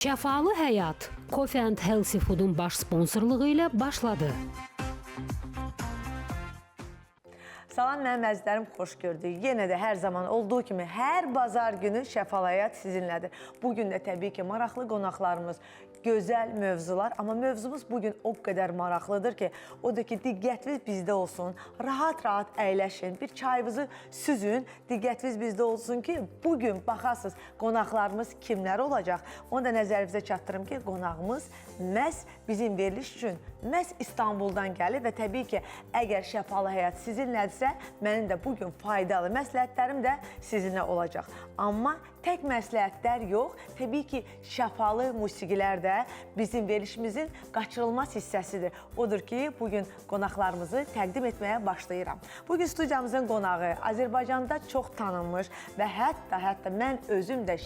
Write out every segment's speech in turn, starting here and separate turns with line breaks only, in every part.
Şəfalı Həyat Coffee and Healthy Food'un baş sponsorluğu ilə başladı.
Salam mənim əzizlərim, xoş gördük. Yenə də hər zaman olduğu kimi hər bazar günü Şəfalı Həyat sizinlədir. Bugün də təbii ki, maraqlı qonaqlarımız, gözəl mövzular. Amma mövzumuz bugün o qədər maraqlıdır ki, odur ki, diqqətiniz bizdə olsun, rahat-rahat əyləşin, bir çayınızı süzün, diqqətiniz bizdə olsun ki, bugün baxasınız qonaqlarımız kimlər olacaq. Onu da nəzərinizə çatdırım ki, qonağımız məhz bizim veriliş üçün məhz İstanbuldan gəlir və təbii ki, əgər Şəfalı Həyat sizinlədirsə, mənim də bugün faydalı məsləhətlərim də sizinlə olacaq. Amma tək məsləhətlər yox, təbii ki, şəfalı musiqilər də bizim verilişimizin qaçırılmaz hissəsidir. Odur ki, bugün qonaqlarımızı təqdim etməyə başlayıram. Bugün studiyamızın qonağı Azərbaycanda çox tanınmış və hətta mən özüm də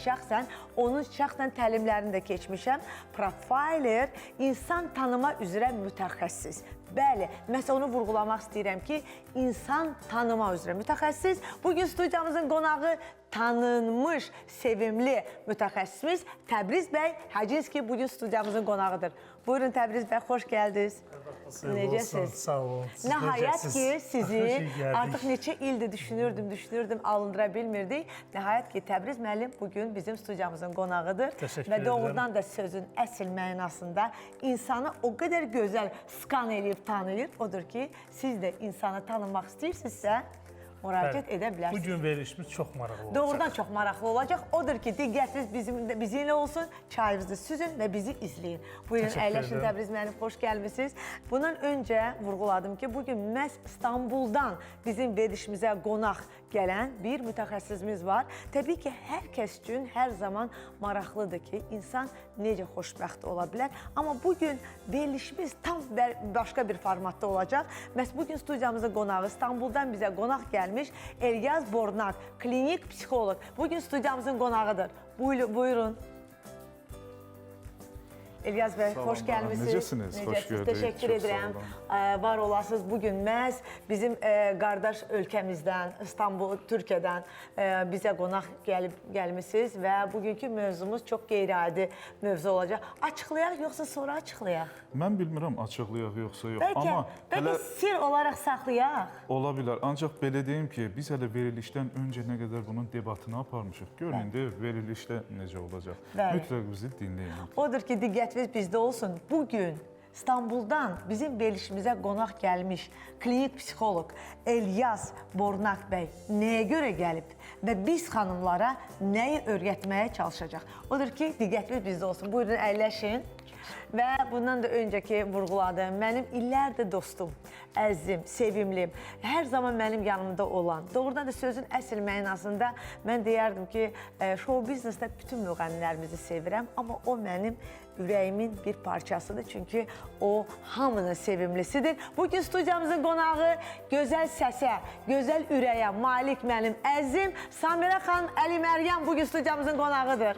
onun şəxsən təlimlərini də keçmişəm. Profiler, insan tanıma üzrə mütəxəssis. Bəli, məhz onu vurğulamaq istəyirəm ki, insan tanıma üzrə mütəxəssis. Bugün studiyamızın qonağı tanınmış, sevimli mütəxəssisimiz Təbriz bəy Hacınski bugün studiyamızın qonağıdır. Buyurun Təbriz bəy, xoş gəldiniz. Necəsiniz?
Sağ olun.
Nəhayət ki, sizi artıq neçə ildir düşünürdüm, alındıra bilmirdik. Nəhayət ki, Təbriz müəllim bugün bizim studiyamızın qonağıdır. Və doğrudan da sözün əsl mənasında insanı o qədər gözəl skan eləyib tanıyır. Odur ki, siz də insanı tanımaq istəyirsinizsə, müraciət edə bilərsiniz.
Bugün verilişimiz çox maraqlı olacaq.
Doğrudan çox maraqlı olacaq. Odur ki, diqqətiniz bizimlə olsun, çayınızı süzün və bizi izləyin. Buyurun, əyləşin Təbriz müəllim, xoş gəlmişsiniz. Bundan öncə vurğuladım ki, bugün məhz İstanbuldan bizim verilişimizə qonaq gələn bir mütəxəssisimiz var. Təbii ki, hər kəs üçün hər zaman maraqlıdır ki, insan necə xoşbəxt ola bilər. Amma bugün verilişimiz tam başqa bir formatda olacaq. Məhz bugün studiyamızın qonağı İstanbuldan bizə qonaq gəlmiş Elyaz Bornak, klinik psixoloq. Bugün studiyamızın qonağıdır. Buyurun. Elyaz bəy, xoş gəlmişsiniz.
Necəsiniz? Xoş gördük.
Təşəkkür edirəm. Var olasınız. Bugün məhz bizim qardaş ölkəmizdən, İstanbul, Türkiyədən bizə qonaq gəlmişsiniz və bugünkü mövzumuz çox qeyri-adi mövzu olacaq. Açıqlayaq, yoxsa sonra açıqlayaq?
Mən bilmirəm açıqlayaq yoxsa yox.
Bəlkə sir olaraq saxlayaq.
Ola bilər. Ancaq belə deyim ki, biz hələ verilişdən öncə nə qədər bunun debatını aparmışıq. Görün də verilişdə necə olacaq. Mütləq bizi dinləyin.
Odur ki, diqqətiniz bizdə olsun. Bugün İstanbuldan bizim verilişimizə qonaq gəlmiş klinik psixoloq Elyaz Bornak bəy nəyə görə gəlib və biz xanımlara nəyi öyrətməyə çalışacaq? Odur ki, diqqətiniz bizdə olsun. Buyurun, əyləşin. Və bundan da öncəki vurğuladım, mənim illərdir dostum, əzizim, sevimlim, hər zaman mənim yanımda olan, doğrudan da sözün əsl mənasında mən deyərdim ki, show biznesdə bütün müğənnilərimizi sevirəm, amma o mənim ürəyimin bir parçasıdır, çünki o hamının sevimlisidir. Bugün studiyamızın qonağı gözəl səsə, gözəl ürəyə malik mənim əzizim Samirə xanım Əli Məryəm bugün studiyamızın qonağıdır.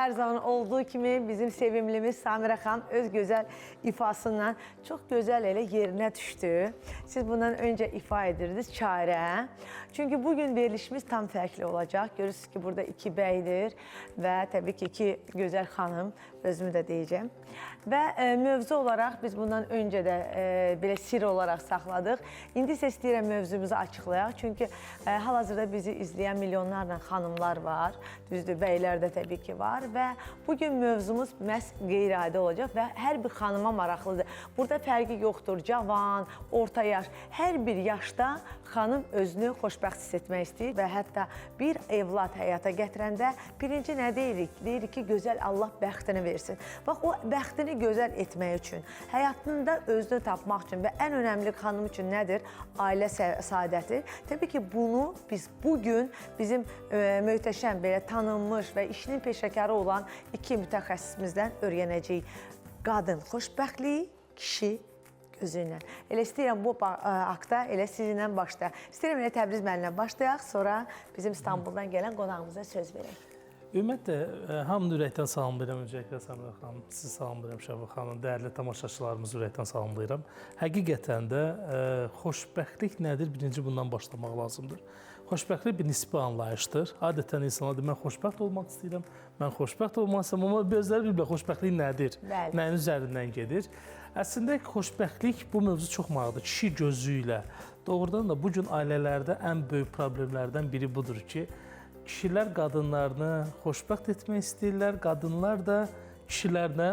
hər zaman olduğu kimi bizim sevimlimiz Samirə xanım öz gözəl ifasından çox gözəl elə yerinə düşdü. Siz bundan öncə ifa edirdiniz Çarə. Çünki bugün verilişimiz tam fərqli olacaq. Görürsünüz ki, burada 2 bəydir və təbii ki, 2 gözəl xanım, özümü də deyəcəm. Və mövzu olaraq biz bundan öncə də belə sir olaraq saxladıq. İndi isə istəyirəm mövzumuzu açıqlayaq. Çünki hal-hazırda bizi izləyən milyonlarla xanımlar var. Düzdür, bəylər də təbii ki var. Və bugün mövzumuz məhz qeyri-adi olacaq və hər bir xanıma maraqlıdır. Burada fərqi yoxdur, cavan, orta yaş. Hər bir yaşda xanım özünü xoşbəxt hiss etmək istəyir və hətta bir evlad həyata gətirəndə birinci nə deyirik? Deyirik ki, gözəl Allah bəxtini versin. Bax, o bəxtini gözəl etmək üçün, həyatında özünü tapmaq üçün və ən önəmli xanım üçün nədir? Ailə saadəti. Təbii ki, bunu biz bugün bizim möhtəşəm, belə tanınmış və işinin peşəkarı olan 2 mütəxəssisimizdən öyrənəcəyik. Qadın xoşbəxtliyi, kişi gözü ilə. Elə istəyirəm bu haqda elə sizinlə başlayaq. İstəyirəm elə Təbriz müəllimlə başlayaq, sonra bizim İstanbuldan gələn qonağımıza söz verək.
Ümumiyyətlə, hamını ürəkdən salamlayıram. Öncəliklə Samirə xanım, sizi salamlayıram Şəvqə xanım, dəyərli tamaşaçılarımızı ürəkdən salamlayıram. Həqiqətən də xoşbəxtlik nədir? Birinci bundan başlamaq lazımdır. Xoşbəxtlik bir nisbi anlayışdır. Adətən insanlar deyir, mən xoşbəxt olmaq istəyirəm, mən xoşbəxt olmaq istəyirəm, amma özləri bilmirlər xoşbəxtlik nədir, nəyin üzərindən gedir. Əslində, xoşbəxtlik bu mövzu çox maraqlıdır. Kişi gözü ilə. Doğrudan da bugün ailələrdə ən böyük problemlərdən biri budur ki, kişilər qadınlarını xoşbəxt etmək istəyirlər, qadınlar da kişilərlə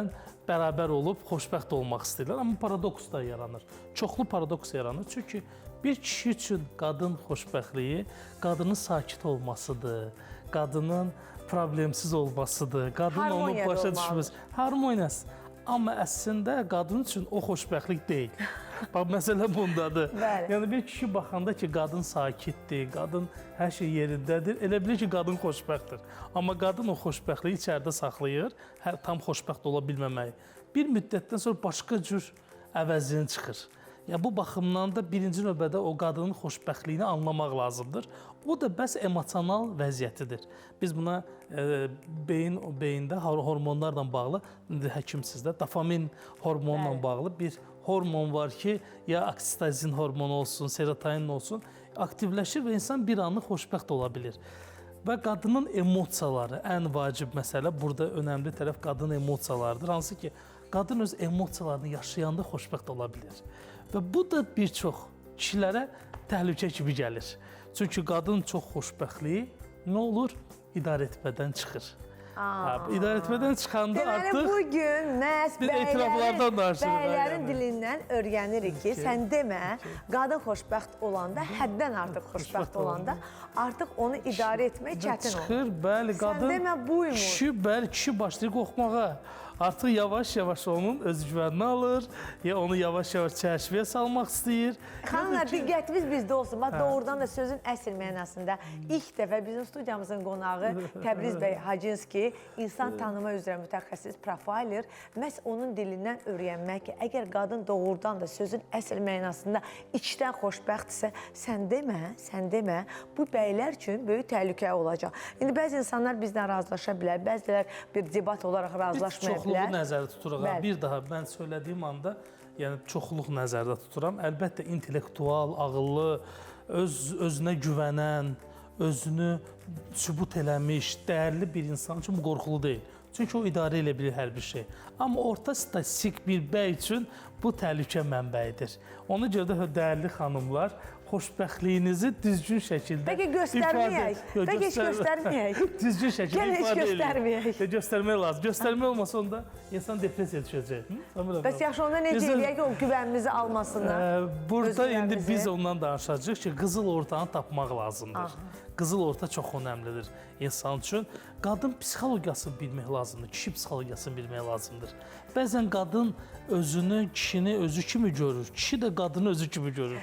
bərabər olub xoşbəxt olmaq istəyirlər. Amma paradoks da yaranır, çoxlu paradoks yaranır. Çünki bir kişi üçün qadın xoşbəxtliyi qadının sakit olmasıdır, qadının problemsiz olmasıdır, qadın onu başa düşməsi, harmoniyası. Amma əslində qadın üçün o xoşbəxtlik deyil. Bax, məsələ bundadır. Yəni, bir kişi baxanda ki, qadın sakitdir, qadın hər şey yerindədir, elə bilir ki, qadın xoşbəxtdir. Amma qadın o xoşbəxtliyi içəridə saxlayır, tam xoşbəxt ola bilməməyi. Bir müddətdən sonra başqa cür əvəzini çıxır. Yəni, bu baxımdan da birinci növbədə o qadının xoşbəxtliyini anlamaq lazımdır. O da bəs emosional vəziyyətidir. Biz buna beyində hormonlarla bağlı, həkimsizdə dopamin hormonla bağlı bir hormon var ki, ya oksitozin hormonu olsun, serotonin olsun, aktivləşir və insan bir anlıq xoşbəxt ola bilir. Və qadının emosiyaları, ən vacib məsələ, burada önəmli tərəf qadın emosiyalarıdır. Hansı ki, qadın öz emosiyalarını yaşayanda xoşbəxt ola bilir. Və bu da bir çox kişilərə təhlükə kimi gəlir. Çünki qadın çox xoşbəxtliyi nə olur? İdarə etmədən çıxır. İdarə etmədən çıxanda artıq...
Deməli, bugün məhz bəylərin dilindən öyrənirik ki, sən demə, qadın xoşbəxt olanda, həddən artıq xoşbəxt olanda, artıq onu idarə etmək çətin olur.
Çıxır, bəli, qadın...
Sən demə, buymur.
Kişi başlayır qorxmağa. Artıq yavaş-yavaş onun özgüvənini alır, ya onu yavaş-yavaş çərçivəyə salmaq istəyir.
Xanımlar, diqqətimiz bizdə olsun. Bax, doğrudan da sözün əsl mənasında ilk dəfə bizim studiyamızın qonağı Təbriz bəy Hacınski, insan tanıma üzrə mütəxəssis, profiler, məhz onun dilindən öyrənmək ki, əgər qadın doğrudan da sözün əsl mənasında içdən xoşbəxtdirsə, sən demə, bu bəylər üçün böyük təhlükə olacaq. İndi bəzi insanlar bizdən razılaşa bilər, bəzilər bir debat olaraq razılaşmaya bilər.
Çoxluğu nəzərdə tuturuq. Bir daha mən söylədiyim anda, yəni çoxluq nəzərdə tuturam. Əlbəttə, intellektual, ağıllı, özünə güvənən, özünü sübut eləmiş, dəyərli bir insan üçün bu qorxulu deyil. Çünki o idarə elə bilir hər bir şey. Amma orta statistik bir bəy üçün bu təhlükə mənbəyidir. Ona görə də dəyərli xanımlar, xoşbəxtliyinizi düzgün şəkildə
göstərməyək. Bəlkə heç göstərməyək.
Düzgün şəkildə ifadə
göstərməyək.
Göstərmək lazım. Göstərmək olmasa onda insan depressiya düşəcək.
Bəs yaxşı, onda necə eləyək ki, o güvənimizi almasınlar?
Burada indi biz ondan danışacağıq ki, qızıl ortanı tapmaq lazımdır. Qızıl orta çox önəmlidir insan üçün. Qadın psixologiyasını bilmək lazımdır, kişi psixologiyasını bilmək lazımdır. Bəzən qadın özünü, kişini özü kimi görür, kişi də qadını özü kimi görür.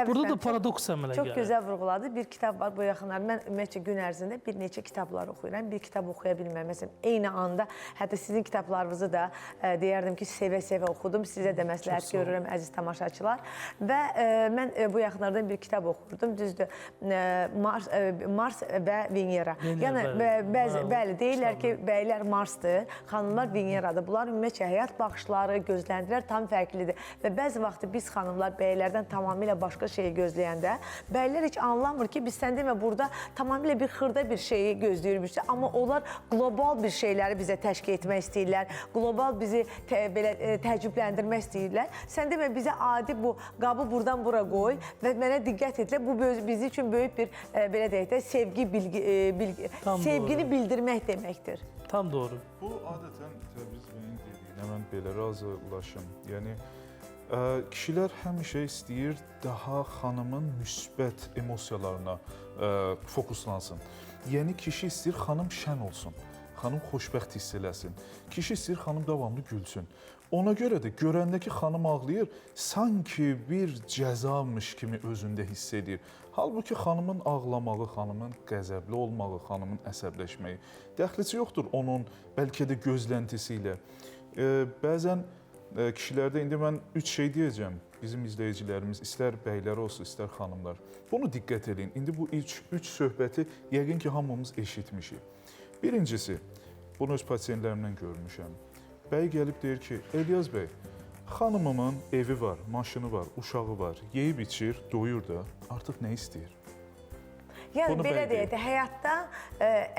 Burada da paradoks əmələ gəlir.
Çox gözəl vurğuladı. Bir kitab var bu yaxınlarda. Mən ümumiyyətcə gün ərzində bir neçə kitablar oxuyuram. Bir kitab oxuya bilməm. Məsələn, eyni anda, hətta sizin kitablarınızı da deyərdim ki, sevə-sevə oxudum. Sizə də məsləhət görürəm, əziz tamaşaçılar. Və mən bu yaxınlardan bir kitab oxurdum. Düzdür, Mars və Venera. Yəni, Bəli, deyirlər ki, bəylər Marsdır, xanımlar Veneradır. Bunlar ümumiyyətlə həyat baxışları, gözləntilər tam fərqlidir. Və bəzi vaxtı biz xanımlar bəylərdən tamamilə başqa şeyi gözləyəndə, bəylər heç anlamır ki, biz sən demə burada tamamilə bir xırda bir şeyi gözləyirik. Amma onlar qlobal bir şeyləri bizə təşkil etmək istəyirlər, qlobal bizi belə təəccübləndirmək istəyirlər. Sən demə bizə adi bu qabı buradan bura qoy və mənə diqqət et. Bu bizim üçün böyük bir belə deyək də sevgini bildirmək deməkdir.
Tam doğru.
Bu adətən Təbriz bəyin dediyinə mən belə razılaşım. Yəni kişilər həmişə istəyir daha xanımın müsbət emosiyalarına fokuslansın. Yəni kişi istəyir xanım şən olsun, xanım xoşbəxt hiss eləsin. Kişi istəyir xanım davamlı gülsün. Ona görə də görəndə ki, xanım ağlayır, sanki bir cəzamış kimi özündə hiss edir. Halbuki xanımın ağlamağı, xanımın qəzəbli olmağı, xanımın əsəbləşməyi dəxlici yoxdur onun bəlkə də gözləntisi ilə. Bəzən kişilərdə indi mən 3 şey deyəcəm. Bizim izləyicilərimiz, istər bəylər olsun, istər xanımlar. Bunu diqqət edin. İndi bu 3 söhbəti yəqin ki, hamımız eşitmişik. Birincisi, bunu öz pasientlərimdən görmüşəm. Bəy gəlib deyir ki, Elyaz bəy, xanımımın evi var, maşını var, uşağı var, yeyib içir, doyur da, artıq nə istəyir?
Yəni, belə deyək də, həyatda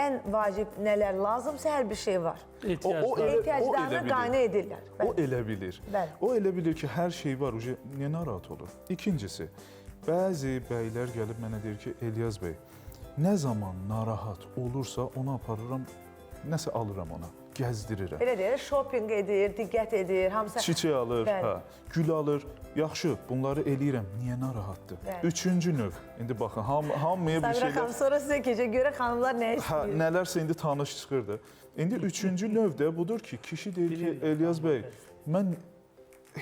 ən vacib nələr lazımsa, hər bir şey var. Ehtiyaclarını qane edirlər.
O elə bilir. O elə bilir ki, hər şey var, niyə narahat olur? İkincisi, bəzi bəylər gəlib mənə deyir ki, Elyaz bəy, nə zaman narahat olursa onu aparıram, nəsə alıram ona, gəzdirirəm.
Belə deyir, shopping edir, diqqət edir, hamısı...
Çiçək alır, gül alır. Yaxşı, bunları eləyirəm. Niyə narahatdır? Üçüncü növ. İndi baxın, hamıya bir şeylər...
Sabira xanım, sonra sizə keçək, görə xanımlar nə istəyir?
Nələrsə indi tanış çıxırdı. İndi üçüncü növ də budur ki, kişi deyir ki, Elyaz bəy, mən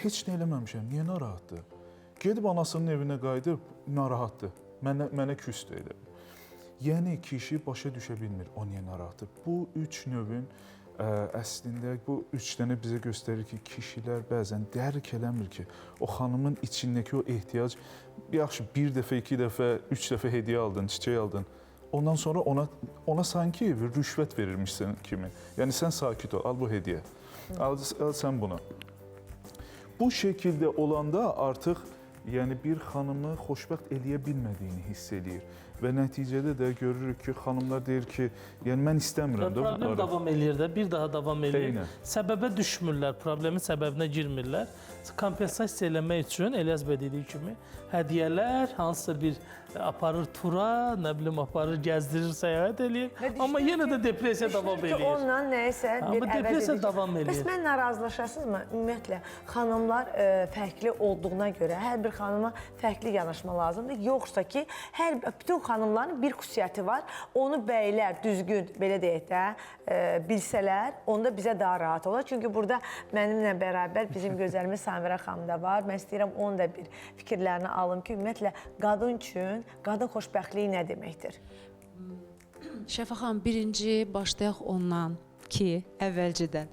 heç nə eləməmişəm, niyə narahatdır? Gedib anasının evinə qayıdıb, narahatdır, mənə küsdür elə. Yəni, kişi başa düşə bilmir, o niyə narahatdır. Bu üç növün əslində bu 3 dənə bizə göstərir ki, kişilər bəzən dərk eləmir ki, o xanımın içindəki o ehtiyac, yaxşı, 1 dəfə, 2 dəfə, 3 dəfə hediyə aldın, çiçək aldın. Ondan sonra ona sanki bir rüşvət verirmişsən kimi. Yəni, sən sakit ol, al bu hediyə, al sən bunu. Bu şəkildə olanda artıq bir xanımı xoşbəxt eləyə bilmədiyini hiss edir. Və nəticədə də görürük ki, xanımlar deyir ki, yəni mən istəmirəm də bunları.
Problem davam eləyir də, bir daha davam eləyir. Səbəbə düşmürlər, problemin səbəbinə girmirlər. Kompensasiya eləmək üçün, Elyaz bəy dediyi kimi, hədiyyələr, hansısa bir aparır tura, nə bilim, aparır, gəzdirir, səyahət eləyir. Amma yenə də depresiya davam eləyir.
Ki, onunla nəyisə bir əvəz edir. Bəs mən narazılaşasınızmı? Ümumiyyətlə, xanımlar fərqli olduğuna görə hər bir xanıma fərqli yanaşma lazımdır. Yoxsa ki, bütün xanımların bir xüsusiyyəti var. Onu bəylər düzgün, belə deyək də, bilsələr, onda bizə daha rahat olar. Çünki burada mənimlə bərabər bizim gözəlimiz Samira xanım da var. Mən istəyirəm onun da bir fikirlərini alım ki, ümumiyyətlə, qadın üçün qadın xoşbəxtliyi nə deməkdir?
Şəfa xanım, birinci başlayaq ondan ki, əvvəlcədən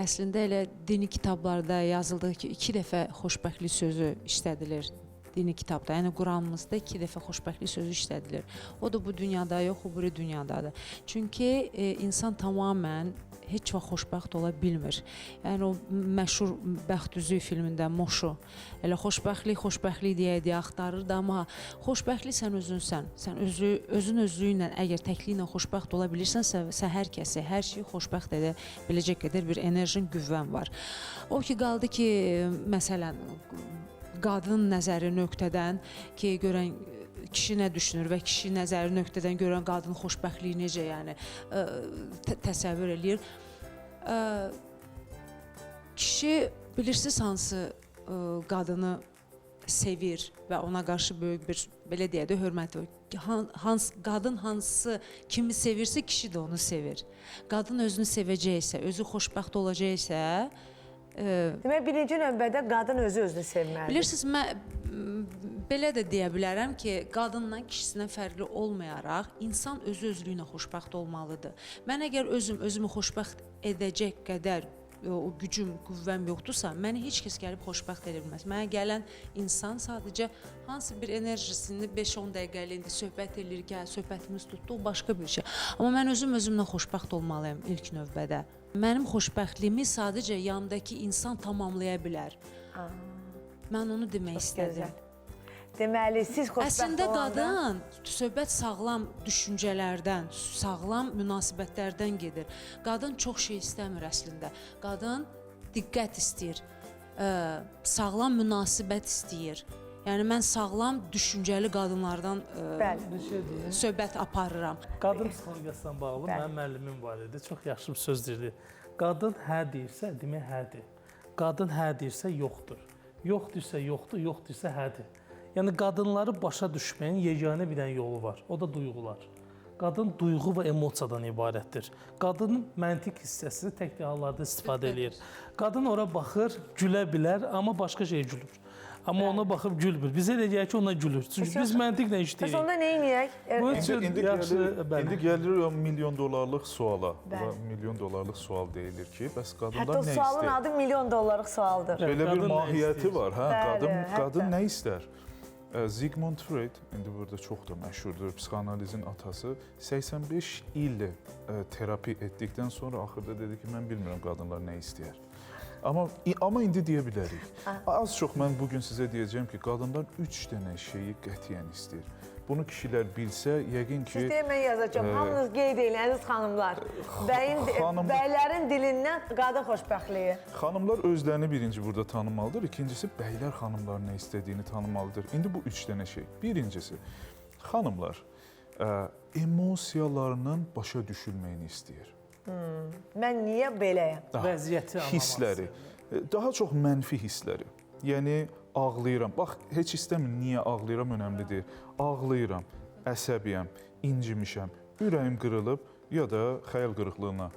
əslində elə dini kitablarda yazıldığı ki, 2 dəfə xoşbəxtlik sözü işlədilir dini kitabda. Yəni, Quranımızda 2 dəfə xoşbəxtlik sözü işlədilir. O da bu dünyada yox, o biri dünyadadır. Çünki insan tamamən heç vaxt xoşbəxt ola bilmir. Yəni, o məşhur Bəxtüzük filmində Moşu, elə xoşbəxtlik deyə axtarırdı, amma xoşbəxtlik sən özünsən. Sən özün özlüyünlə, əgər təkliklə xoşbəxt ola bilirsənsə, sən hər kəsi, hər şeyi xoşbəxt edə biləcək qədər bir enerjin, qüvvən var. O ki, qaldı ki, məsələn, qadın nəzəri nöqtədən ki, görən kişi nə düşünür və kişi nəzəri nöqtədən görən qadın xoşbəxtliyi necə təsəvvür eləyir. Kişi bilirsiniz hansı qadını sevir və ona qarşı böyük bir, belə deyək də, hörməti var. Qadın hansı kimi sevirsə, kişi də onu sevir. Qadın özünü sevəcəksə, özü xoşbəxt olacaqsə,
demək, birinci növbədə qadın özünü sevməlidir.
Bilirsiniz, mən belə də deyə bilərəm ki, qadından kişisindən fərqli olmayaraq, insan özü özlüyünə xoşbəxt olmalıdır. Mən əgər özümü xoşbəxt edəcək qədər o gücüm, qüvvəm yoxdursa, məni heç kəs gəlib xoşbəxt edə bilməz. Mənə gələn insan sadəcə hansı bir enerjisini 5-10 dəqiqəlik söhbət eləyir ki, söhbətimiz tutdu, o başqa bir şey. Amma mən özümlə xoşbəxt olmalıyam ilk növbədə. Mənim xoşbəxtliyimi sadəcə yanımdakı insan tamamlaya bilər. Mən onu demək istədim.
Deməli, siz xoşbəxt
Əslində
olanda...
qadın söhbət sağlam düşüncələrdən, sağlam münasibətlərdən gedir. Qadın çox şey istəmir əslində. Qadın diqqət istəyir, sağlam münasibət istəyir. Yəni mən sağlam düşüncəli qadınlardan söhbət aparıram.
Qadın psixologiyasına bağlı mənim müəllimim var idi. Çox yaxşı bir söz deyirdi. Qadın hə deyirsə, demək hədir. Qadın hə deyirsə, yoxdur. Yox deyirsə, yoxdur, yox deyirsə, hədir. Yəni qadınları başa düşməyin yeganə bir dənə yolu var. O da duyğular. Qadın duyğu və emosiyadan ibarətdir. Qadının məntiq hissəsi tək hallarda istifadə eləyir. Qadın ora baxır, gülə bilər, amma başqa şey gülür. Amma ona baxıb gülmür. Bizə elə gəlir ki, ona gülür. Çünki biz məntiqlə işləyirik.
Bəs onda nə edək?
İndi gəlir o milyon dollarlıq suala. Milyon dollarlıq sual deyilir ki, bəs qadınlar nə istəyir?
Hətta sualın adı milyon dollarlıq sualdır.
Belə bir mahiyyəti var. Qadın nə istər? Sigmund Freud, indi burada çox da məşhurdur, psixoanalizin atası, 85 il terapi etdikdən sonra axırda dedi ki, mən bilmirəm qadınlar nə istəyər. Amma indi deyə bilərik. Az çox mən bugün sizə deyəcəm ki, qadınlar 3 dənə şeyi qətiyyən istəyir. Bunu kişilər bilsə, yəqin ki...
Siz deyə mən yazacağım, hamınız qeyd edin, əziz xanımlar. Bəylərin dilindən qadın xoşbəxtliyi.
Xanımlar özlərini birinci burada tanımalıdır, ikincisi bəylər xanımların nə istədiyini tanımalıdır. İndi bu 3 dənə şey. Birincisi, xanımlar emosiyalarının başa düşülməyini istəyir.
Mən niyə beləyəm?
Vəziyyəti anlamaq
hissləri, daha çox mənfi hissləri. Yəni, ağlayıram. Bax, heç istəmir, niyə ağlayıram, önəmli deyil. Ağlayıram, əsəbiyəm, incimişəm, ürəyim qırılıb ya da xəyal qırıqlığına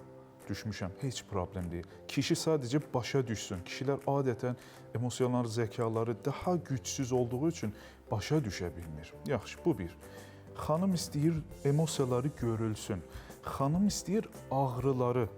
düşmüşəm. Heç problem deyil. Kişi sadəcə başa düşsün. Kişilər adətən emosional zəkaları daha gücsüz olduğu üçün başa düşə bilmir. Yaxşı, bu bir. Xanım istəyir emosiyaları görülsün. Xanım istəyir ağrıları,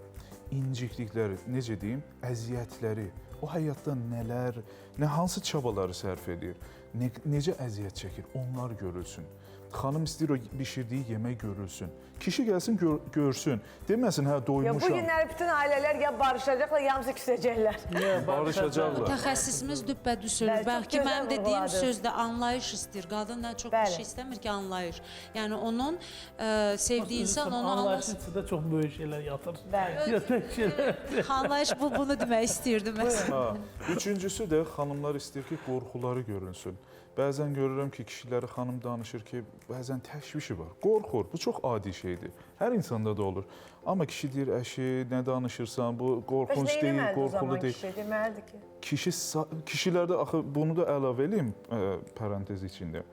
inciklikləri, necə deyim, əziyyətləri, o həyatda nələr, hansı çabaları sərf edir, necə əziyyət çəkir, onlar görülsün. Xanım istəyir o bişirdiyi yemək görülsün. Kişi gəlsin, görsün. Deməsin, hə, doymuşam.
Bu günləri bütün ailələr ya barışacaqlar, ya hamısı küsəcəklər.
Barışacaqlar.
Təxəssüsümüz düppədüz söylür. Bəlkə mənim dediyim sözdə anlayış istəyir. Qadın nə çox bir şey istəmir ki, anlayış. Yəni onun sevdiyi insan onu
anlayışın içində çox böyük şeylər yatır. Ya tək şeylər.
Anlayış bunu demək istəyirdim məsələn.
Üçüncüsü də xanımlar istəyir ki, qorxuları görünsün. Bəzən görürəm ki, kişiləri xanım danışır ki, bəzən təşvişi var. Qorxur, bu çox adi şeydir. Hər insanda da olur. Amma kişi deyir, əşi, nə danışırsan, bu qorxunc deyil, qorxulu deyil. Kişilərdə, axı, bunu da əlavə eləyim parantez içində.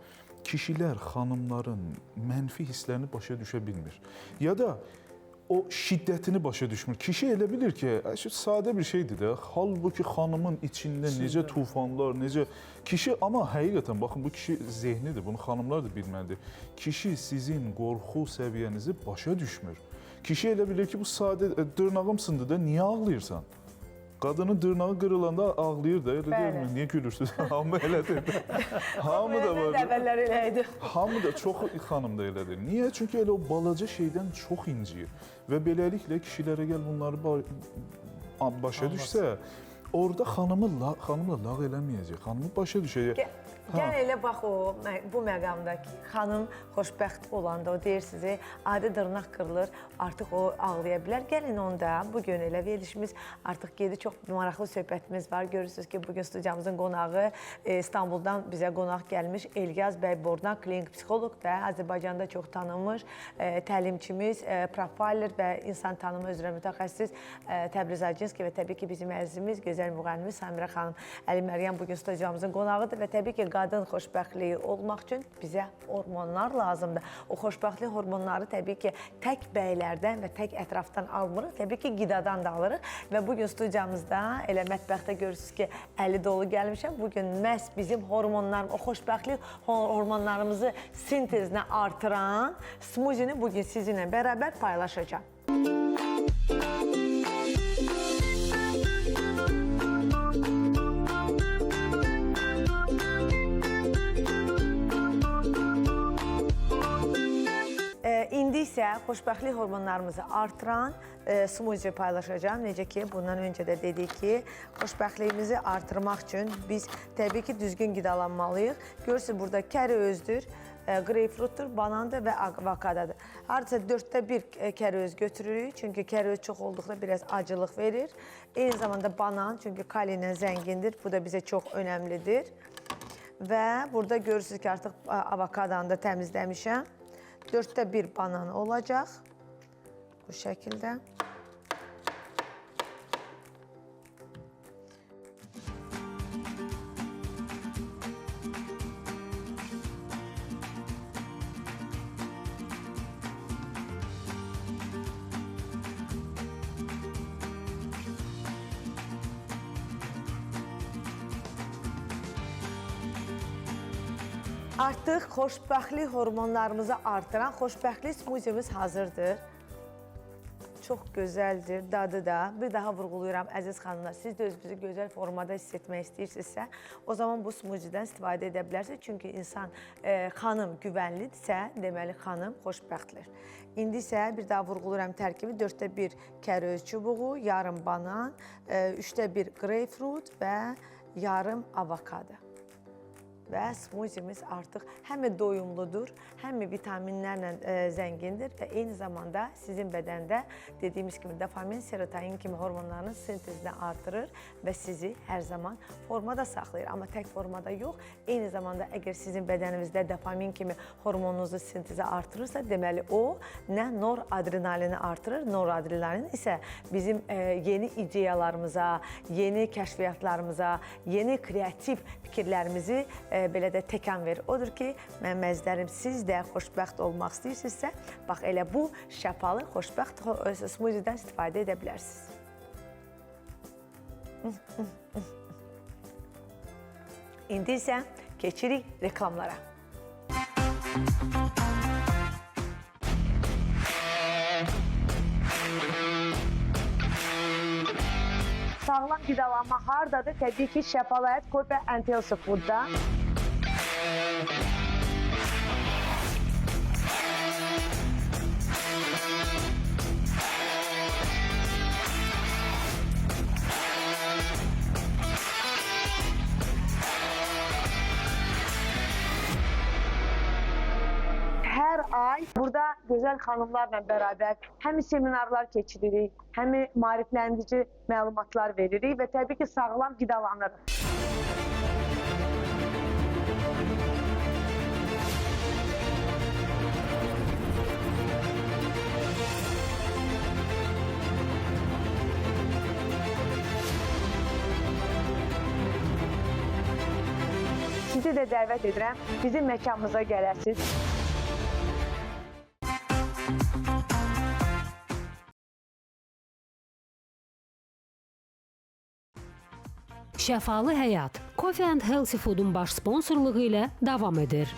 Kişilər xanımların mənfi hisslərini başa düşə bilmir. Ya da o şiddətini başa düşmür. Kişi elə bilir ki, sadə bir şeydir də. Halbuki xanımın içində necə tufanlar, necə... Kişi, amma həqiqətən, baxın, bu kişi zehnidir, bunu xanımlar da bilməlidir. Kişi sizin qorxu səviyyənizi başa düşmür. Kişi elə bilir ki, bu sadə, dırnağım sındı da, niyə ağlayırsan? Qadının dırnağı qırılanda ağlayır da, elə deyil mi? Niyə gülürsünüz? Hamı elədir. Hamı da var. Hamı da, çox xanım da elədir. Niyə? Çünki elə o balaca şeydən çox inciyir. Və beləliklə kişilərə gəl bunları başa düşsə, orada xanımla lağ eləməyəcək. Xanımı başa düşəcək.
Gəl elə bax bu məqamdakı xanım xoşbəxt olanda, o deyir sizi, adi dırnaq qırılır, artıq o ağlaya bilər. Gəlin onda, bugün elə verilişimiz artıq gedi, çox maraqlı söhbətimiz var. Görürsünüz ki, bugün studiyamızın qonağı İstanbuldan bizə qonaq gəlmiş Elgaz bəy Bordan, klinik psixoloq və Azərbaycanda çox tanınmış təlimçimiz, profiler və insan tanımı üzrə mütəxəssis Təbriz Acınski və təbii ki, bizim əzizimiz, gözəl müğənnimiz Samirə xanım Əli Məryəm bugün studiyamızın qonağıdır və təbii ki, qadın xoşbəxtliyi olmaq üçün bizə hormonlar lazımdır. O xoşbəxtlik hormonları təbii ki, tək bəylərdən və tək ətrafdan almırıq, təbii ki, qidadan da alırıq və bugün studiyamızda elə mətbəxtdə görürsünüz ki, əli dolu gəlmişəm. Bugün məhz bizim hormonlarımız, o xoşbəxtlik hormonlarımızı sintezinə artıran smuzini bugün sizinlə bərabər paylaşacağım. isə xoşbəxtlik hormonlarımızı artıran smuzi paylaşacağım. Necə ki, bundan öncə də dedik ki, xoşbəxtliyimizi artırmaq üçün biz təbii ki, düzgün qidalanmalıyıq. Görürsünüz, burada kərəözdür, qreypfrutdur, banandır və avokadodur. Hardasa 1/4 kərəöz götürürük, çünki kərəöz çox olduqda biraz acılıq verir. Eyni zamanda banan, çünki kali ilə zəngindir, bu da bizə çox önəmlidir. Və burada görürsünüz ki, artıq avokadonu da təmizləmişəm. 1/4 banan olacaq. Bu şəkildə. Artıq xoşbəxtlik hormonlarımızı artıran xoşbəxtlik smuzimiz hazırdır. Çox gözəldir, dadı da. Bir daha vurğulayıram, əziz xanımlar, siz də özünüzü gözəl formada hiss etmək istəyirsinizsə, o zaman bu smuzidən istifadə edə bilərsiniz. Çünki insan, xanım güvənlidirsə, deməli xanım xoşbəxtdir. İndi isə bir daha vurğulayıram tərkibi 1/4 kərəöz çubuğu, yarım banan, 1/3 qreypfrut və yarım avokado. Və smuzimiz artıq həm doyumludur, həm vitaminlərlə zəngindir və eyni zamanda sizin bədəndə dediyimiz kimi dopamin, serotonin kimi hormonların sintezini artırır və sizi hər zaman formada saxlayır. Amma tək formada yox, eyni zamanda əgər sizin bədəninizdə dopamin kimi hormonunuzu sintezi artırırsa, deməli o nə noradrenalini artırır, noradrenalin isə bizim yeni ideyalarımıza, yeni kəşfiyyatlarımıza, yeni kreativ fikirlərimizi belə də təkan verir. Odur ki, mənim əzizlərim, siz də xoşbəxt olmaq istəyirsinizsə, bax elə bu şəfalı, xoşbəxt smuzidən istifadə edə bilərsiniz. İndi isə keçirik reklamlara. Sağlam qidalanma hardadır? Təbii ki, Şəfalı Həyat Coffee and Healthy Food'da. Hər ay burada gözəl xanımlarla bərabər həm seminarlar keçiririk, həm maarifləndirici məlumatlar veririk və təbii ki, sağlam qidalanırıq. Sizi də dəvət edirəm, bizim məkanımıza gələsiniz.
Şəfalı Həyat Coffee and Healthy Food'un baş sponsorluğu ilə davam edir.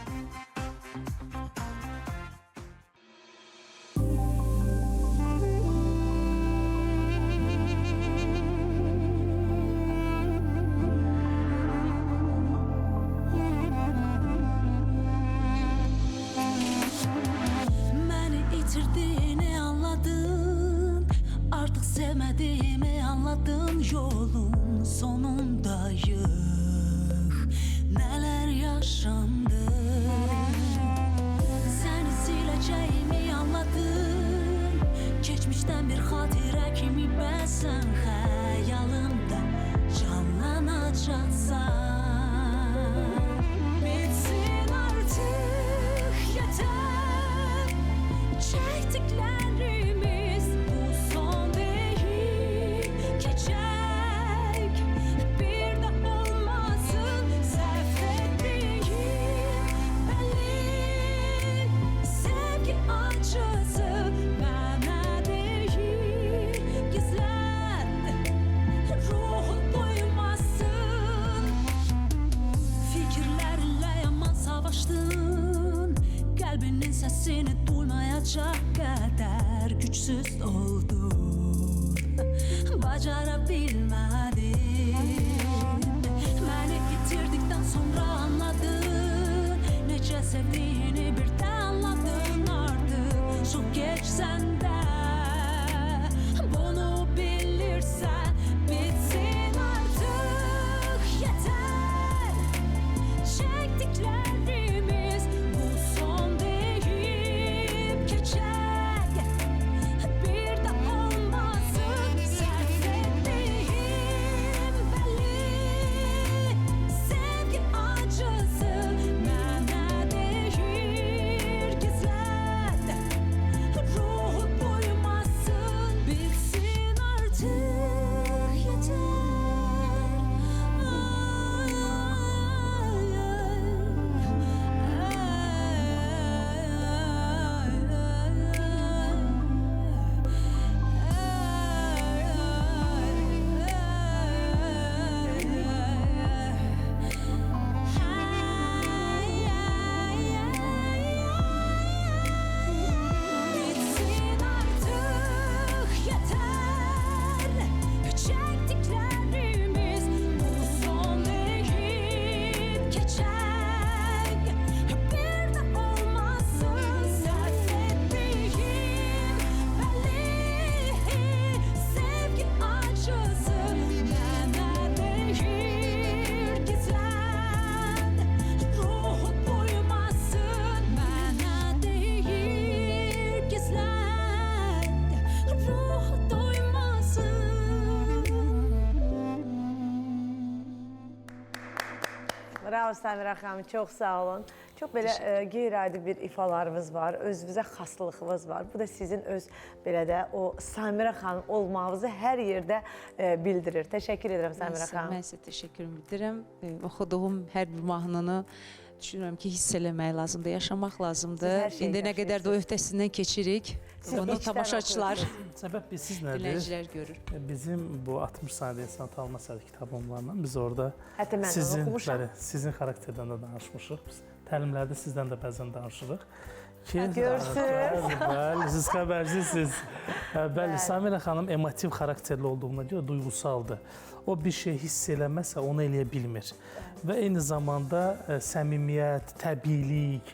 Məni itirdiğini anladın, artıq sevmədiyimi anladın, yolun sonundayıq, nələr yaşandı. Səni siləcəyimi anladın, keçmişdən bir xatirə kimi bəsən xəyalımda canlanacaqsan. Bitsin artıq, yetər, çəkdiklərimiz bu son deyil, keçək, bir də olmasın səhv etdiyim, bəlli, sevgi acısı mənə deyil, gizlət, ruhun duymasın. Fikirlərinlə yaman savaşdın, qəlbinin səsini duymayacaq qədər gücsüz oldun, bacara bilmədin. Məni itirdikdən sonra anladın, necə sevdiyini bir də anladın artıq. Çox gec
Bravo Səmirə xanım, çox sağ olun. Çox belə qeyri-adi bir ifalarınız var, özünüzə xaslığınız var. Bu da sizin öz belə də o Səmirə xanım olmağınızı hər yerdə bildirir. Təşəkkür edirəm Səmirə xanım.
Mən sizə təşəkkür edirəm. Oxuduğum hər bir mahnını düşünürəm ki, hiss eləmək lazımdır, yaşamaq lazımdır.
Siz hər şeyi
İndi nə qədər də o öhdəsindən keçirik, onu
içdən
tamaşaçılar,
Səbəb bilsiz nədir?
dinləyicilər görür.
Bizim bu 60 saniyə insan tanıma səhv kitabımlarla biz orada
Hətta mən onu oxumuşam.
sizin xarakterdən də danışmışıq. Biz təlimlərdə sizdən də bəzən danışırıq. Ki,
Görürsünüz.
Bəli, siz xəbərcisiniz. Bəli, Səmirə xanım emotiv xarakterli olduğuna görə duyğusaldır. O bir şey hiss eləməsə onu eləyə bilmir. Və eyni zamanda səmimiyyət, təbiilik,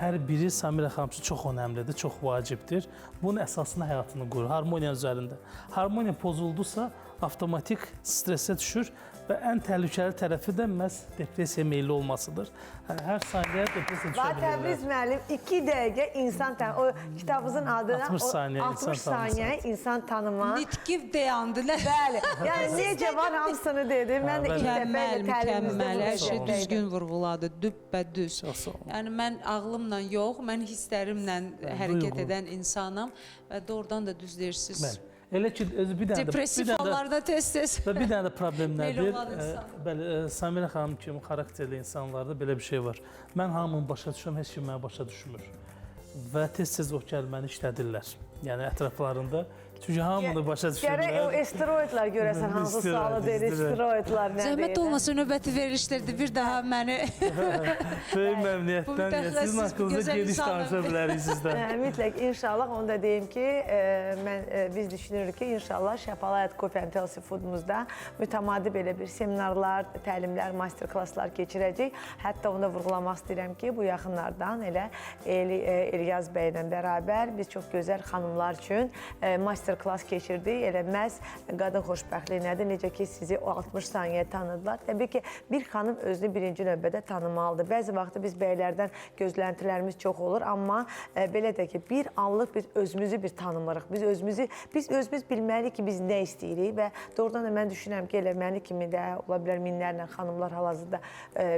hər biri Səmirə xanım üçün çox önəmlidir, çox vacibdir. Bunun əsasını həyatını qurur, harmoniya üzərində. Harmoniya pozuldusa, avtomatik stressə düşür və ən təhlükəli tərəfi də məhz depressiya meyilli olmasıdır. Hər saniyə depressiya düşə
Bax, Təbriz
bilirlər.
müəllim 2 dəqiqə insan o kitabınızın adına
60 saniyə
60
insan
saniyə insan tanıma.
Nitki dayandı.
Bəli. Yəni necə var hamısını dedi. Mən də ilk dəfə
Mükəmməl,
təlimimizdə
mükəmməl, hər şey
bunu
düzgün vurğuladı, düppədüz.
Çox sağ olun.
Yəni mən ağlımla yox, mən hisslərimlə hərəkət
duyğu.
edən insanam və doğrudan da düz deyirsiniz.
Bəli. Elə ki, özü bir dənə də
Depressiv hallarda tez-tez.
və bir dənə də problem
Belə
nədir?
olan insan.
Bəli, Səmirə xanım kimi xarakterli insanlarda belə bir şey var. Mən hamını başa düşürəm, heç kim məni başa düşmür. Və tez-tez o kəlməni işlədirlər. Yəni ətraflarında. Çünki hamını başa
Gərək o
düşürlər.
esteroidlər görəsən hansı
İstirahət,
sualı deyir,
istirahət.
esteroidlər nə deyir.
Zəhmət olmasa növbəti verilişlərdə bir daha məni
Böyük məmnuniyyətdən
Bu
sizin
mütəxəssis,
haqqınızda
gözəl
geniş
insanlar.
danışa bilərik sizdən.
Mütləq inşallah onu da deyim ki, biz düşünürük ki, inşallah Şəfalayat Coffee and Healthy Foodumuzda mütəmadi belə bir seminarlar, təlimlər, master-klasslar keçirəcək. Hətta onu da vurğulamaq istəyirəm ki, bu yaxınlardan elə İlyas bəylə bərabər biz çox gözəl xanımlar üçün master-klass keçirdik. Elə məhz qadın xoşbəxtliyi nədir? Necə ki, sizi o 60 saniyə tanıdılar. Təbii ki, bir xanım özünü birinci növbədə tanımalıdır. Bəzi vaxtı biz bəylərdən gözləntilərimiz çox olur, amma belə də ki, bir anlıq biz özümüzü bir tanımırıq. Biz özümüz bilməliyik ki, biz nə istəyirik və doğrudan da mən düşünürəm ki, elə məni kimi də ola bilər minlərlə xanımlar hal-hazırda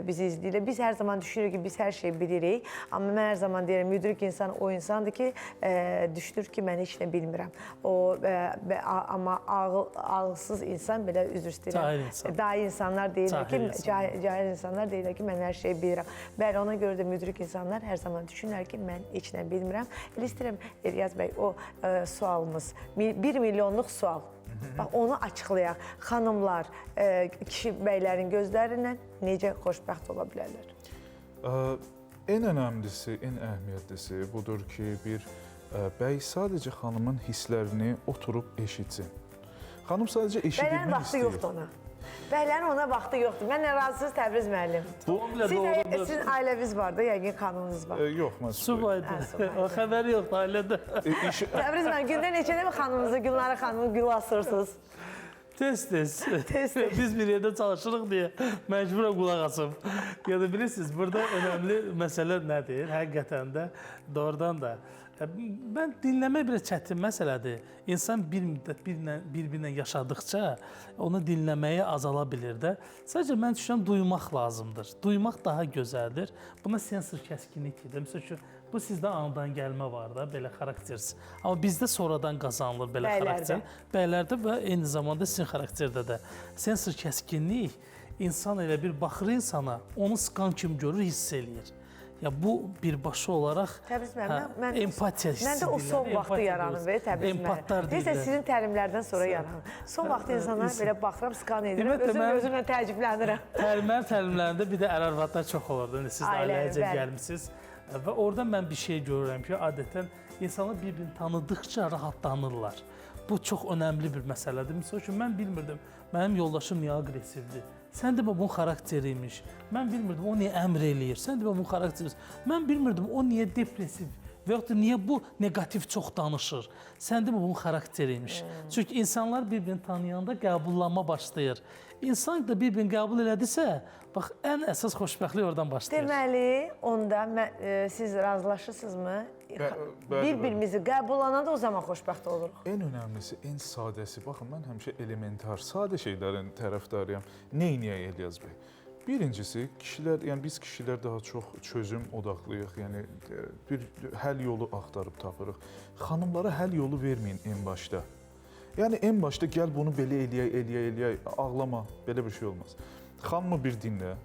bizi izləyirlər. Biz hər zaman düşünürük ki, biz hər şeyi bilirik, amma mən hər zaman deyirəm, müdrik insan o insandır ki, düşünür ki, mən heç nə bilmirəm. Amma ağılsız insan belə üzr istəyirəm. Dahi insanlar deyirlər ki, cahil insanlar deyirlər ki, mən hər şeyi bilirəm. Bəli, ona görə də müdrik insanlar hər zaman düşünürlər ki, mən heç nə bilmirəm. Elə istəyirəm, İlyas bəy, o sualımız, 1 milyonluq sual. Bax, onu açıqlayaq. Xanımlar, kişi bəylərin gözlərindən necə xoşbəxt ola bilərlər?
Ən önəmlisi, ən əhəmiyyətlisi budur ki, bir bəy sadəcə xanımın hisslərini oturub eşitsin. Xanım sadəcə eşidilmək istəyir.
Bəylərin vaxtı yoxdur ona. Bəylərin ona vaxtı yoxdur. Mən razısınız Təbriz müəllim. Sizin ailəviz var da, yəqin xanımınız var.
Yox, mən
Subaydı. O xəbəri yoxdur ailədə.
Təbriz müəllim, gündə neçə dəfə xanımınızı, Gülnara xanımı gül asırsınız?
Tez-tez.
Tez-tez.
Biz bir yerdə çalışırıq deyə məcburə qulaq asım. Ya da bilirsiniz, burada önəmli məsələ nədir? Həqiqətən də doğrudan da mən dinləmək bir çətin məsələdir. İnsan bir müddət bir-birinə yaşadıkça onu dinləməyə azala bilir də. Sadəcə mən düşünürəm duymaq lazımdır. Duymaq daha gözəldir. Buna sensor kəskinlik deyilir. Məsəl üçün bu sizdə anadan gəlmə var da, belə xaraktersiz. Amma bizdə sonradan qazanılır belə xarakter. Bəylərdə və eyni zamanda sizin xarakterdə də. Sensor kəskinlik insan elə bir baxır insana, onu sıxan kimi görür, hiss eləyir. Ya bu birbaşa olaraq empatiya hissidir.
Məndə o son vaxtı yaranır, Təbriz müəllim. Neysə, sizin təlimlərdən sonra yaranır. Son vaxtı insanlar belə baxıram, skan edirəm, özümlə təəccüblənirəm.
Təlimlərində bir də ər-arvadlar çox olurdu. Siz ailəcə gəlmişsiniz. Və orada mən bir şey görürəm ki, adətən insanlar bir-birini tanıdıqca rahatlanırlar. Bu çox önəmli bir məsələdir. Misal üçün, mən bilmirdim, mənim yoldaşım niyə aqressivdir. Sən demə, bunun xarakteriymiş. Mən bilmirdim, o niyə əmr eləyir. Sən demə, bunun xarakteriymiş. Mən bilmirdim, o niyə depressiv və yaxud da niyə bu negativ çox danışır. Sən demə, bunun xarakteriymiş. Çünki insanlar bir-birini tanıyanda qəbullanma başlayır. İnsan da bir-birini qəbul elədisə, bax, ən əsas xoşbəxtlik oradan başlayır.
Deməli, onda siz razılaşırsınızmı? Bir-birimizi qəbullananda o zaman xoşbəxt oluruq.
Ən önəmlisi, ən sadəsi, baxın, mən həmişə elementar, sadə şeylərin tərəfdarıyam. Neyniyək İlyas bəy? Birincisi, kişilər, yəni biz kişilər daha çox çözüm odaqlıyıq. Yəni bir həll yolu axtarıb tapırıq. Xanımlara həll yolu verməyin en başda. Yəni en başda gəl bunu belə eləyək, ağlama, belə bir şey olmaz. Xanımı bir dinlə,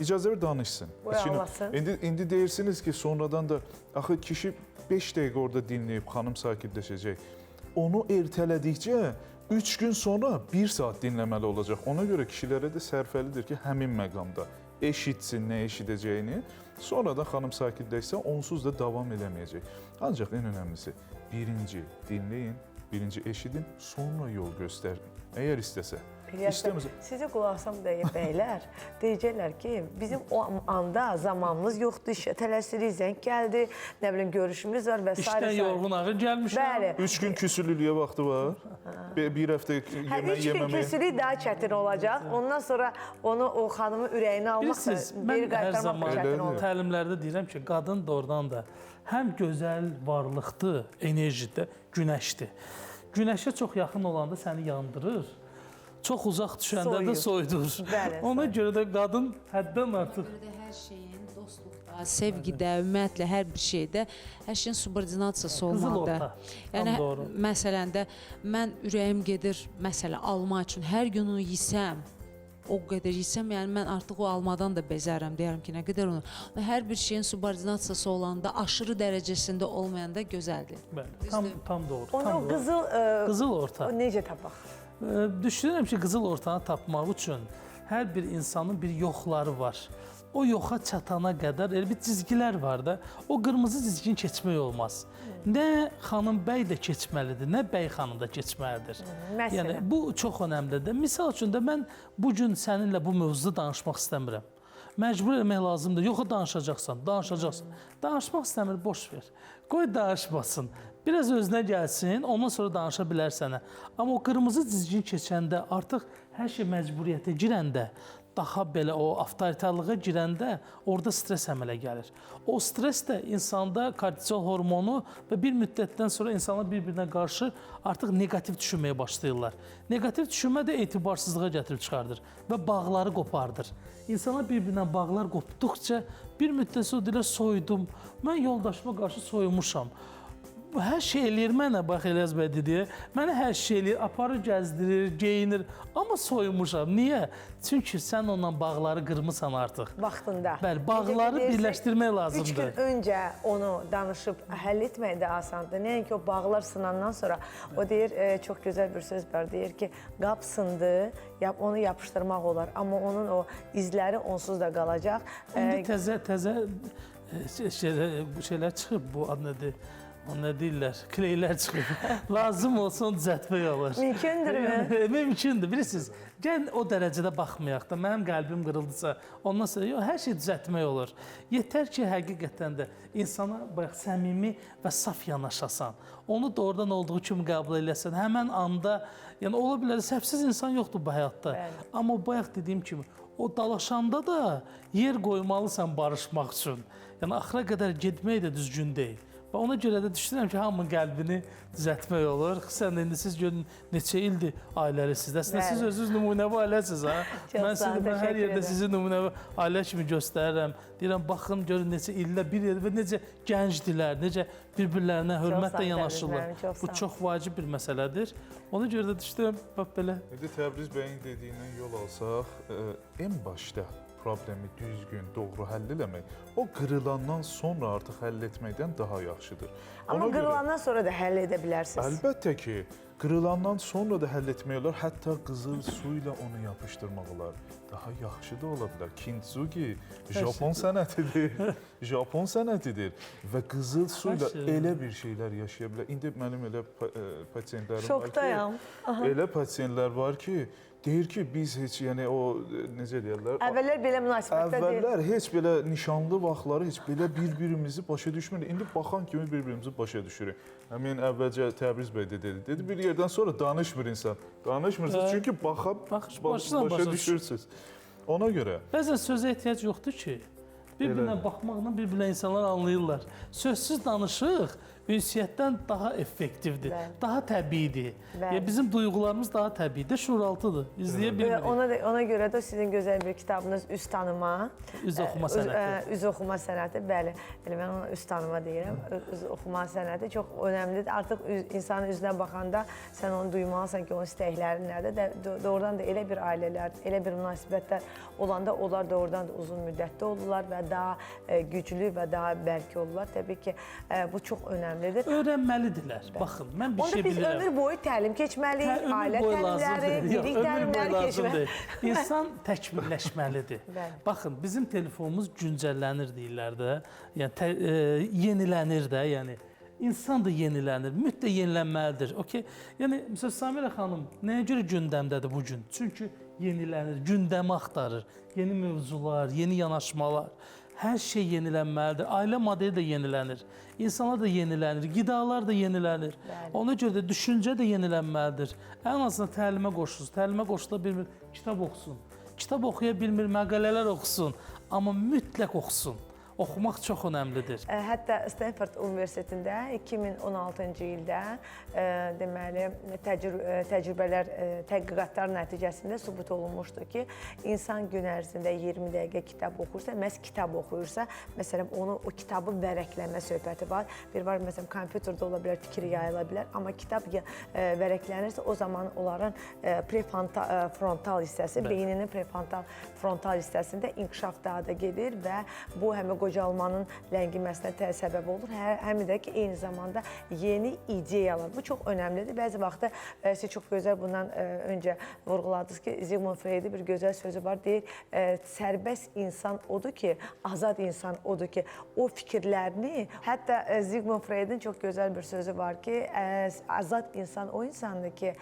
icazə ver danışsın.
Qoy ağlasın.
İndi deyirsiniz ki, sonradan da axı kişi 5 dəqiqə orada dinləyib, xanım sakitləşəcək. Onu ertələdikcə 3 gün sonra 1 saat dinləməli olacaq. Ona görə kişilərə də sərfəlidir ki, həmin məqamda eşitsin nə eşidəcəyini, sonradan xanım sakitləşsə, onsuz da davam eləməyəcək. Ancaq en önəmlisi, birinci dinləyin, birinci eşidin, sonra yol göstərin. Əgər istəsə.
Sizə qulaq asam bəylər, deyəcəklər ki, bizim o anda zamanımız yoxdur, işə tələsirik, zəng gəldi, nə bilim, görüşümüz var və s.
İşdən yorğun ağır gəlmişəm.
Bəli.
3 gün küsülülüyə vaxtı var. Bir həftə yemək
3 gün küsülük daha çətin olacaq. Ondan sonra onu, o xanımın ürəyini almaq da
Bilirsiniz,
geri
mən hər
qaytarmaq da
zaman
çətin olur.
təlimlərdə deyirəm ki, qadın doğrudan da həm gözəl varlıqdır, enerjidir, günəşdir. Günəşə çox yaxın olanda səni yandırır. Çox uzaq düşəndə də soyudur.
Bəli,
Ona görə də qadın həddən artıq.
Hər şeyin dostluqda, sevgidə, ümumiyyətlə hər bir şeydə hər şeyin subordinasiyası olmalıdır.
orta.
Yəni
Tam doğru.
məsələn də mən ürəyim gedir məsələ alma üçün hər gün onu yesəm, o qədər yesəm, yəni mən artıq o almadan da bezərəm, deyərəm ki, nə qədər onu. Hər bir şeyin subordinasiyası olanda, aşırı dərəcəsində olmayanda gözəldir.
Bəli, tam doğru.
Onu
tam
o
doğru.
qızıl
orta.
o necə tapaq?
Düşünürəm ki, qızıl ortanı tapmaq üçün hər bir insanın bir yoxları var. O yoxa çatana qədər elə bir cizgilər var da, o qırmızı cizgini keçmək olmaz. Nə xanım bəy də keçməlidir, nə bəy xanım da keçməlidir.
Məsələn.
Yəni bu çox önəmlidir. Misal üçün də mən bu gün səninlə bu mövzuda danışmaq istəmirəm. Məcbur etmək lazımdır. Yox, danışacaqsan. Danışmaq istəmir, boş ver. Qoy danışmasın. Biraz özünə gəlsin, ondan sonra danışa bilər sənə. Amma o qırmızı cizgini keçəndə, artıq hər şey məcburiyyətə girəndə, daha belə o avtoritarlığa girəndə orada stres əmələ gəlir. O stres də insanda kortizol hormonu və bir müddətdən sonra insanlar bir-birinə qarşı artıq neqativ düşünməyə başlayırlar. Neqativ düşünmə də etibarsızlığa gətirib çıxardır və bağları qopardır. İnsanlar bir-birinə bağlar qopduqca bir müddət sonra deyirlər soyudum, mən yoldaşıma qarşı soyumuşam. Hər şey eləyir mənə, bax Elyas bəy dediyə, mənə hər şey eləyir, aparır, gəzdirir, geyinir, amma soyumuşam. Niyə? Çünki sən onunla bağları qırmısan artıq.
Vaxtında.
Bəli, bağları birləşdirmək lazımdır.
3 gün öncə onu danışıb həll etmək də asandır. Nəinki o bağlar sınandan sonra, o deyir, çox gözəl bir söz var, deyir ki, qap sındı, onu yapışdırmaq olar, amma onun o izləri onsuz da qalacaq.
İndi təzə şeylər çıxıb, bu ad nədir? O nə deyirlər? Kleylər çıxır. Lazım olsa onu düzəltmək olur.
Mümkündürmü?
Mümkündür. Bilirsiniz, gəl o dərəcədə baxmayaq da, mənim qəlbim qırıldısa, ondan sonra yox, hər şey düzəltmək olur. Yetər ki, həqiqətən də insana bayaq səmimi və saf yanaşasan, onu doğrudan olduğu kimi qəbul eləsən, həmən anda, yəni ola bilər, səhvsiz insan yoxdur bu həyatda.
Bəli.
Amma bayaq dediyim kimi, o dalaşanda da yer qoymalısan barışmaq üçün. Yəni axıra qədər getmək də düzgün deyil. Və ona görə də düşünürəm ki, hamının qəlbini düzəltmək olur. Xüsusən indi siz görün neçə ildir ailəlisiniz. Əslində siz özünüz nümunəvi ailəsiniz ha. Mən hər yerdə sizi nümunəvi ailə kimi göstərirəm. Deyirəm, baxın, görün neçə illə bir yerdə və necə gəncdilər, necə bir-birlərinə hörmətlə yanaşırlar. Bu çox vacib bir məsələdir. Ona görə də düşünürəm, bax belə.
İndi Təbriz bəyin dediyindən yol alsaq, en başda problemi düzgün, doğru həll eləmək, o qırılandan sonra artıq həll etməkdən daha yaxşıdır.
Amma qırılandan sonra da həll edə bilərsiniz.
Əlbəttə ki, qırılandan sonra da həll etmək olar, hətta qızıl su ilə onu yapışdırmaq olar. Daha yaxşı da ola bilər. Kintsugi Japon sənətidir. Japon sənətidir və qızıl su ilə elə bir şeylər yaşaya bilər. İndi mənim elə pasiyentlərim var ki,
Şokdayam.
elə pasiyentlər var ki, deyir ki, biz heç, yəni o, necə deyirlər?
Əvvəllər belə münasibətdə deyil.
Əvvəllər heç belə nişanlı vaxtları heç belə bir-birimizi başa düşmürük. İndi baxan kimi bir-birimizi başa düşürük. Həmin əvvəlcə Təbriz bəy də dedi. Dedi, bir yerdən sonra danışmır insan. Danışmırsınız çünki başa düşürsünüz. Ona görə.
Bəzən sözə ehtiyac yoxdur ki, bir-birinə baxmaqla bir-birinə insanlar anlayırlar. Sözsüz danışıq, ünsiyyətdən daha effektivdir,
Bəli.
daha təbiidir.
Bəli.
Yəni bizim duyğularımız daha təbiidir, şuuraltıdır. İzləyə bilmirik.
Ona görə də sizin gözəl bir kitabınız Üz tanıma.
Üz oxuma sənəti.
Üz oxuma sənəti, bəli. Elə mən ona üz tanıma deyirəm. Üz oxuma sənəti çox önəmlidir. Artıq insanın üzünə baxanda sən onu duymalısan ki, onun istəkləri nədir. Doğrudan da elə bir ailələr, elə bir münasibətlər olanda onlar doğrudan da uzun müddətli olurlar və daha güclü və daha bərk olurlar. Təbii ki, bu çox önəmlidir.
Öyrənməlidirlər. Baxın, mən bir şey
Onda biz
bilirəm.
ömür boyu təlim keçməliyik, ailə təlimləri, bilik təlimləri keçməliyik.
İnsan təkmilləşməlidir.
Bəli.
Baxın, bizim telefonumuz güncəllənir deyirlər də, yəni yenilənir də, yəni insan da yenilənir, mütləq yenilənməlidir. Okay? Yəni məsələn Samira xanım nəyə görə gündəmdədir bu gün? Çünki yenilənir, gündəmi axtarır, yeni mövzular, yeni yanaşmalar. Hər şey yenilənməlidir. Ailə modeli də yenilənir. İnsanlar da yenilənir, qidalar da yenilənir. Ona görə də düşüncə də yenilənməlidir. Ən azından təlimə qoşulsun. Təlimə qoşula bilmir, kitab oxusun. Kitab oxuya bilmir, məqalələr oxusun. Amma mütləq oxusun. Oxumaq çox önəmlidir.
Hətta Stanford Universitetində 2016-cı ildə deməli təcrübələr, tədqiqatlar nəticəsində sübut olunmuşdur ki, insan gün ərzində 20 dəqiqə kitab oxursa, məhz kitab oxuyursa, məsələn, o kitabı vərəqləmə söhbəti var. Bir var, məsələn, kompüterdə ola bilər, fikir yayıla bilər, amma kitab vərəqlənirsə, o zaman onların prefrontal hissəsi, beyninin prefrontal hissəsində inkişaf daha da gedir və bu həmin qocalmanın ləngiməsinə səbəb olur. Həm də ki, eyni zamanda yeni ideyalar. Bu çox önəmlidir. Bəzi vaxtda siz çox gözəl bundan öncə vurğuladınız ki, Sigmund Freud'in bir gözəl sözü var. Deyir, sərbəst insan odur ki, azad insan odur ki, o fikirlərini, hətta Sigmund Freud'in çox gözəl bir sözü var ki, azad insan o insandır ki,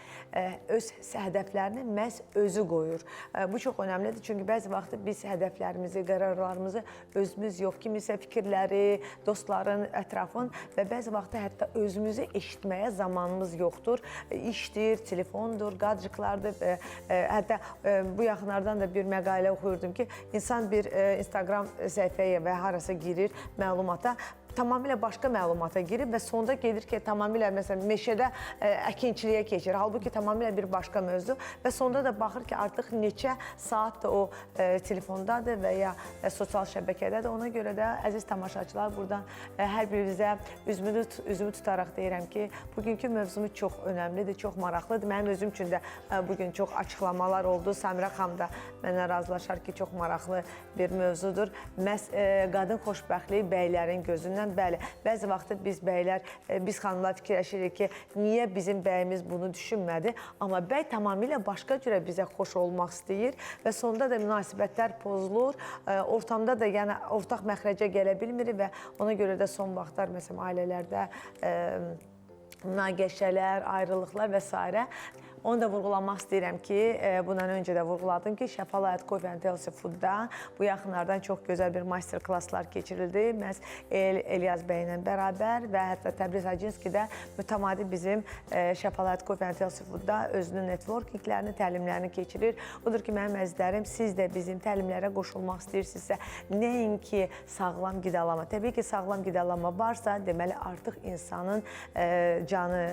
öz hədəflərini məhz özü qoyur. Bu çox önəmlidir. Çünki bəzi vaxtda biz hədəflərimizi, qərarlarımızı özümüz yox, kimisə fikirləri, dostların, ətrafın və bəzi vaxtda hətta özümüzü eşitməyə zamanımız yoxdur. İşdir, telefondur, qadriklardır. Hətta bu yaxınlardan da bir məqalə oxuyurdum ki, insan bir Instagram səhifəyə və harasa girir məlumata, tamamilə başqa məlumata girib və sonda gedir ki, tamamilə məsələn meşədə əkinçiliyə keçir. Halbuki tamamilə bir başqa mövzu və sonda da baxır ki, artıq neçə saatdır o telefondadır və ya sosial şəbəkədədir. Ona görə də əziz tamaşaçılar, buradan hər birinizə üzümü tutaraq deyirəm ki, bugünkü mövzumuz çox önəmlidir, çox maraqlıdır. Mənim özüm üçün də bugün çox açıqlamalar oldu. Samira xanım da mənə razılaşar ki, çox maraqlı bir mövzudur. Məhz qadın xoşbəxtliyi bəylərin gözündən. Bəli, bəzi vaxtda biz bəylər, biz xanımlar fikirləşirik ki, niyə bizim bəyimiz bunu düşünmədi? Amma bəy tamamilə başqa cürə bizə xoş olmaq istəyir və sonda da münasibətlər pozulur. Ortamda da yəni ortaq məxrəcə gələ bilmir və ona görə də son vaxtlar məsələn ailələrdə münaqişələr, ayrılıqlar və s. Onu da vurğulamaq istəyirəm ki, bundan öncə də vurğuladım ki, Şəfalı Həyat Coffee and Healthy Foodda bu yaxınlardan çox gözəl bir master klasslar keçirildi. Məhz Elyaz bəylə bərabər və hətta Təbriz Acinskidə mütəmadi bizim Şəfalı Həyat Coffee and Healthy Foodda özünün networkinglərini, təlimlərini keçirir. Odur ki, mənim əzizlərim, siz də bizim təlimlərə qoşulmaq istəyirsinizsə, nəinki sağlam qidalama. Təbii ki, sağlam qidalama varsa, deməli artıq insanın canı,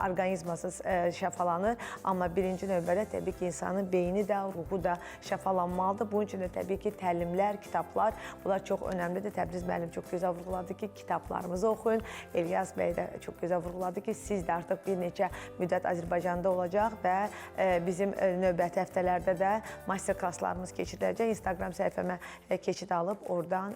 orqanizması şəfalanır. Amma birinci növbədə təbii ki, insanın beyni də, ruhu da şəfalanmalıdır. Bunun üçün də təbii ki, təlimlər, kitablar, bunlar çox önəmlidir. Təbriz müəllim çox gözəl vurğuladı ki, kitablarımızı oxuyun. Elyas bəy də çox gözəl vurğuladı ki, siz də artıq bir neçə müddət Azərbaycanda olacaq və bizim növbəti həftələrdə də master klasslarımız keçiriləcək. Instagram səhifəmə keçid alıb, oradan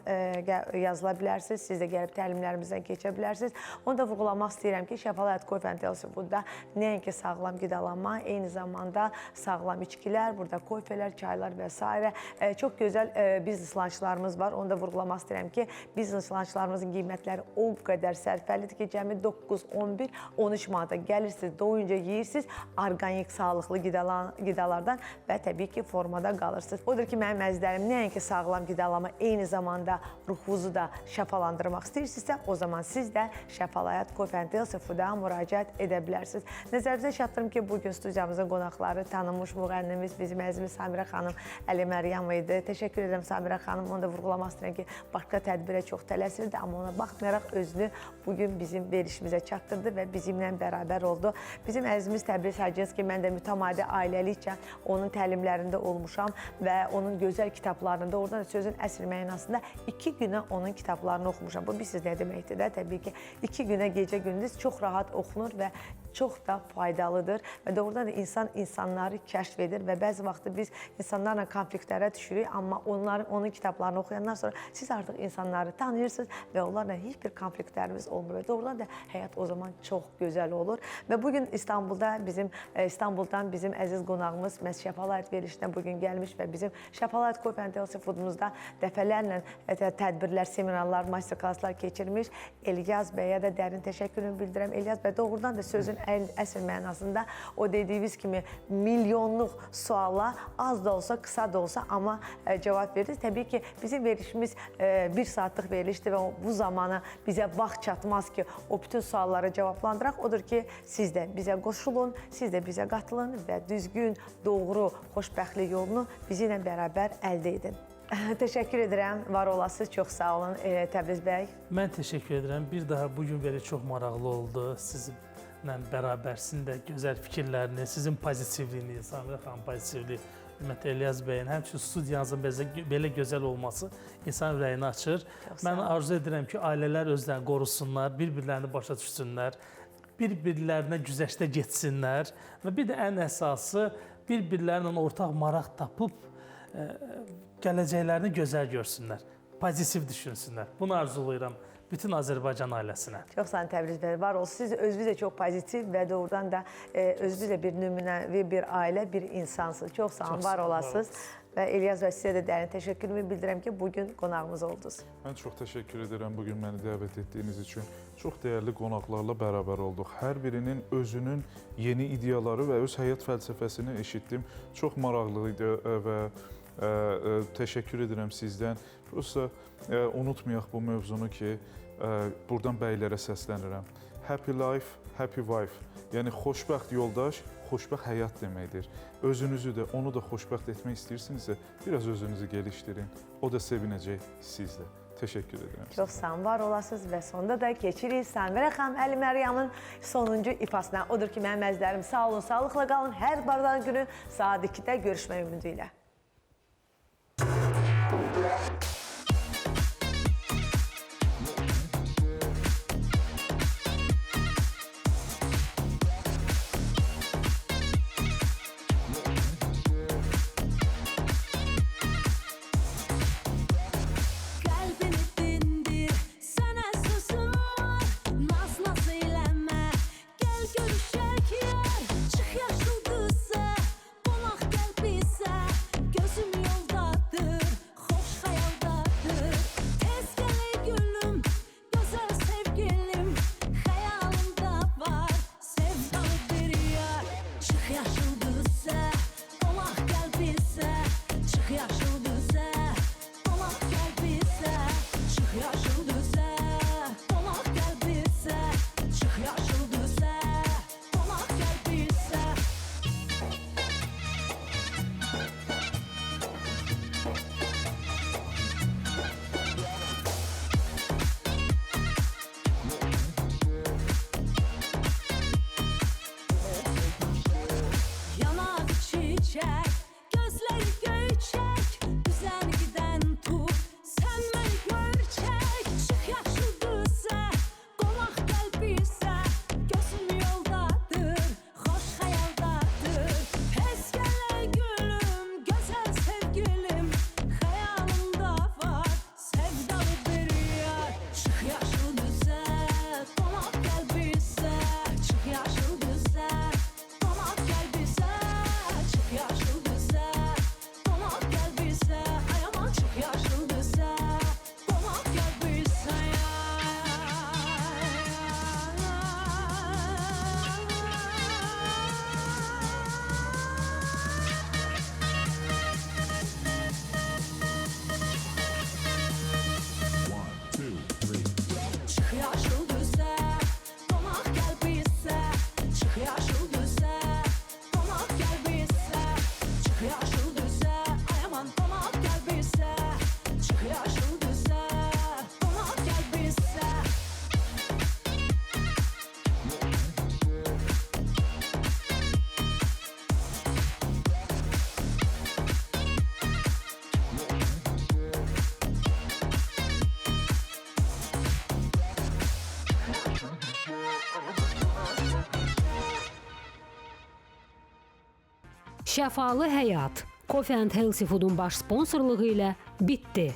yazıla bilərsiniz. Siz də gəlib təlimlərimizdən keçə bilərsiniz. Onu da vurğulamaq istəyirəm ki, Şəfalı Həyat Coffee and Healthy Foodda nəinki sağlam qidalanma, eyni zamanda sağlam içkilər, burada kofelər, çaylar və s. Çox gözəl biznes lançlarımız var. Onu da vurğulamaq istəyirəm ki, biznes lançlarımızın qiymətləri o qədər sərfəlidir ki, cəmi 9, 11, 13 manata gəlirsiniz, doyunca yeyirsiniz, orqanik, sağlıqlı qidalardan və təbii ki, formada qalırsınız. Odur ki, mənim əzizlərim, nəinki sağlam qidalama, eyni zamanda ruhunuzu da şəfalandırmaq istəyirsinizsə, o zaman siz də Şəfalı Həyat Coffee and Healthy Food'a müraciət edə bilərsiniz. Nəzərinizə çatdırım ki, bugün bugün studiyamızın qonaqları tanınmış müğənnimiz bizim əzimiz Samirə xanım Əli Məryəm idi. Təşəkkür edirəm Samirə xanım. Onu da vurğulamaq istəyirəm ki, başqa tədbirə çox tələsirdi, amma ona baxmayaraq özünü bugün bizim verilişimizə çatdırdı və bizimlə bərabər oldu. Bizim əzimiz Təbriz Hacınski, mən də mütəmadi ailəlikcə onun təlimlərində olmuşam və onun gözəl kitablarında, oradan da sözün əsl mənasında 2 günə onun kitablarını oxumuşam. Bu bilirsiniz nə deməkdir də? Təbii ki, 2 günə gecə gündüz çox rahat oxunur və çox da faydalıdır və doğrudan da insan insanları kəşf edir və bəzi vaxtı biz insanlarla konfliktlərə düşürük, amma onun kitablarını oxuyandan sonra siz artıq insanları tanıyırsınız və onlarla heç bir konfliktlərimiz olmur və doğrudan da həyat o zaman çox gözəl olur və bugün İstanbuldan bizim əziz qonağımız məhz Şəfalayat verilişinə bugün gəlmiş və bizim Şəfalayat Coffee and Healthy Foodumuzda dəfələrlə tədbirlər, seminarlar, master-klasslar keçirmiş İlyas bəyə də dərin təşəkkürümü bildirəm. İlyas bəy doğrudan da sözün əsl mənasında o dediyiniz kimi milyonluq suala az da olsa, qısa da olsa amma cavab verdi. Təbii ki, bizim verilişimiz 1 saatlıq verilişdir və bu zamanı bizə vaxt çatmaz ki, o bütün sualları cavablandıraq. Odur ki, siz də bizə qoşulun, siz də bizə qatılın və düzgün, doğru, xoşbəxtlik yolunu bizimlə bərabər əldə edin. Təşəkkür edirəm, var olasınız, çox sağ olun Təbriz bəy.
Mən təşəkkür edirəm. Bir daha bugün belə çox maraqlı oldu. Sizinlə bərabər sizin də gözəl fikirlərini, sizin pozitivliyini, Samirə xanım pozitivliyi, Ümumiyyətlə İlyas bəyin, həmçinin studiyanızın belə gözəl olması insan ürəyini açır. Mən arzu edirəm ki, ailələr özlərini qorusunlar, bir-birlərini başa düşsünlər, bir-birlərinə güzəştə getsinlər və bir də ən əsası bir-birlərlə ortaq maraq tapıb gələcəklərini gözəl görsünlər, pozitiv düşünsünlər. Bunu arzulayıram bütün Azərbaycan ailəsinə.
Çox sağ olun Təbriz bəy, var olsun. Siz özünüz də çox pozitiv və doğrudan da özünüz də bir nümunəvi bir ailə, bir insansınız. Çox sağ olun, var olasınız. Və İlyas bəy, sizə də dərin təşəkkürümü bildirəm ki, bugün qonağımız oldunuz.
Mən çox təşəkkür edirəm bugün məni dəvət etdiyiniz üçün. Çox dəyərli qonaqlarla bərabər olduq. Hər birinin özünün yeni ideyaları və öz həyat fəlsəfəsini eşitdim. Çox maraqlı idi və təşəkkür edirəm sizdən. Prosta unutmayaq bu mövzunu ki, buradan bəylərə səslənirəm. Happy life, happy wife. Yəni xoşbəxt yoldaş, xoşbəxt həyat deməkdir. Özünüzü də, onu da xoşbəxt etmək istəyirsinizsə, biraz özünüzü gelişdirin. O da sevinəcək, siz də. Təşəkkür edirəm.
Çox sağ olun, var olasınız və sonda da keçirik Samirə xanım Əli Məryəmin sonuncu ifasına. Odur ki, mənim əzizlərim, sağ olun, sağlıqla qalın. Hər bardan günü saat 2-də görüşmək ümidi ilə.
Çıx yaşıl qısa, qonaq qəlbinsə
Şəfalı həyat Coffee and Healthy Foodun baş sponsorluğu ilə bitdi.